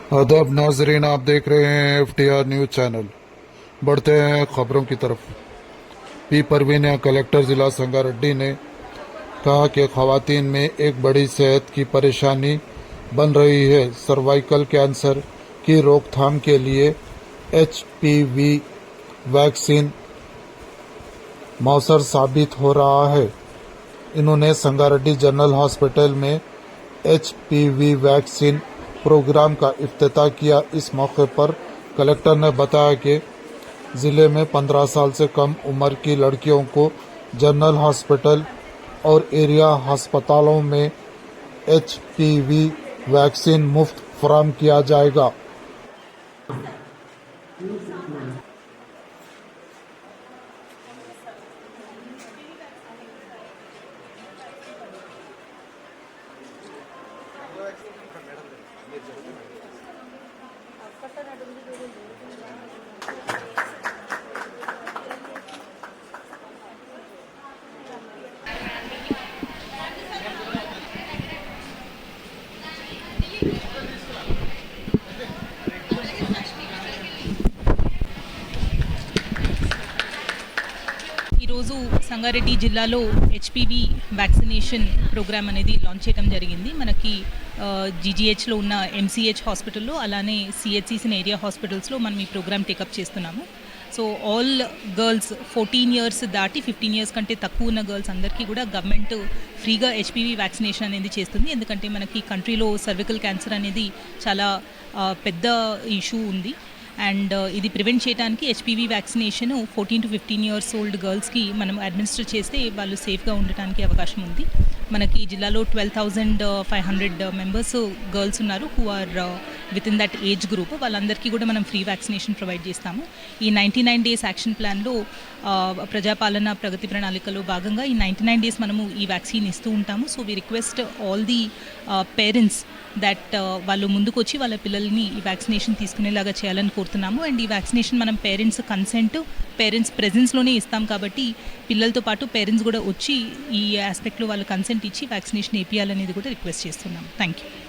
आदाब नाजरीन, आप देख रहे हैं FTR न्यूज चैनल। बढ़ते हैं खबरों की तरफ। पी परवीन कलेक्टर जिला संगारेड्डी ने कहा कि खवातीन में एक बड़ी सेहत की परेशानी बन रही है। सर्वाइकल कैंसर की रोकथाम के लिए HPV वैक्सीन मौसर साबित हो रहा है। इन्होंने संगारेड्डी जनरल हॉस्पिटल में HPV वैक्सीन प्रोग्राम का इफ्तिताह किया। इस मौके पर कलेक्टर ने बताया कि ज़िले में 15 साल से कम उम्र की लड़कियों को जनरल हॉस्पिटल और एरिया अस्पतालों में HPV वैक्सीन मुफ्त फराहम किया जाएगा। ఈరోజు సంగారెడ్డి జిల్లాలో హెచ్పివి వ్యాక్సినేషన్ ప్రోగ్రామ్ అనేది లాంచ్ చేయడం జరిగింది. మనకి జీజీహెచ్లో ఉన్న MCH హాస్పిటల్లో అలానే CHCs ఏరియా హాస్పిటల్స్లో మనం ఈ ప్రోగ్రామ్ టేకప్ చేస్తున్నాము. సో ఆల్ గర్ల్స్ 14 ఇయర్స్ దాటి 15 ఇయర్స్ కంటే తక్కువ ఉన్న గర్ల్స్ అందరికీ కూడా గవర్నమెంట్ ఫ్రీగా HPV వ్యాక్సినేషన్ అనేది చేస్తుంది. ఎందుకంటే మనకి కంట్రీలో సర్వికల్ క్యాన్సర్ అనేది చాలా పెద్ద ఇష్యూ ఉంది. అండ్ ఇది ప్రివెంట్ చేయడానికి HPV vaccination 14 to 15 years old గర్ల్స్కి మనం అడ్మినిస్టర్ చేస్తే వాళ్ళు సేఫ్గా ఉండటానికి అవకాశం ఉంది. మనకి జిల్లాలో 12,500 మెంబర్స్ గర్ల్స్ ఉన్నారు who are within that age group. వాళ్ళందరికీ కూడా మనం ఫ్రీ వ్యాక్సినేషన్ ప్రొవైడ్ చేస్తాము. ఈ 99 డేస్ యాక్షన్ ప్లాన్లో ప్రజాపాలన ప్రగతి ప్రణాళికలో భాగంగా ఈ 99 డేస్ మనము ఈ వ్యాక్సిన్ ఇస్తూ ఉంటాము. So we request all the parents that వాళ్ళు ముందుకు వచ్చి వాళ్ళ పిల్లల్ని ఈ వ్యాక్సినేషన్ తీసుకునేలాగా చేయాలని కోరుతున్నాము. అండ్ ఈ వ్యాక్సినేషన్ మనం పేరెంట్స్ కన్సెంట్, పేరెంట్స్ ప్రెజెన్స్లోనే ఇస్తాం కాబట్టి పిల్లలతో పాటు పేరెంట్స్ కూడా వచ్చి ఈ ఆస్పెక్ట్లో వాళ్ళు కన్సెంట్ ఇచ్చి వ్యాక్సినేషన్ వేయించాలనేది కూడా రిక్వెస్ట్ చేస్తున్నాము. Thank you.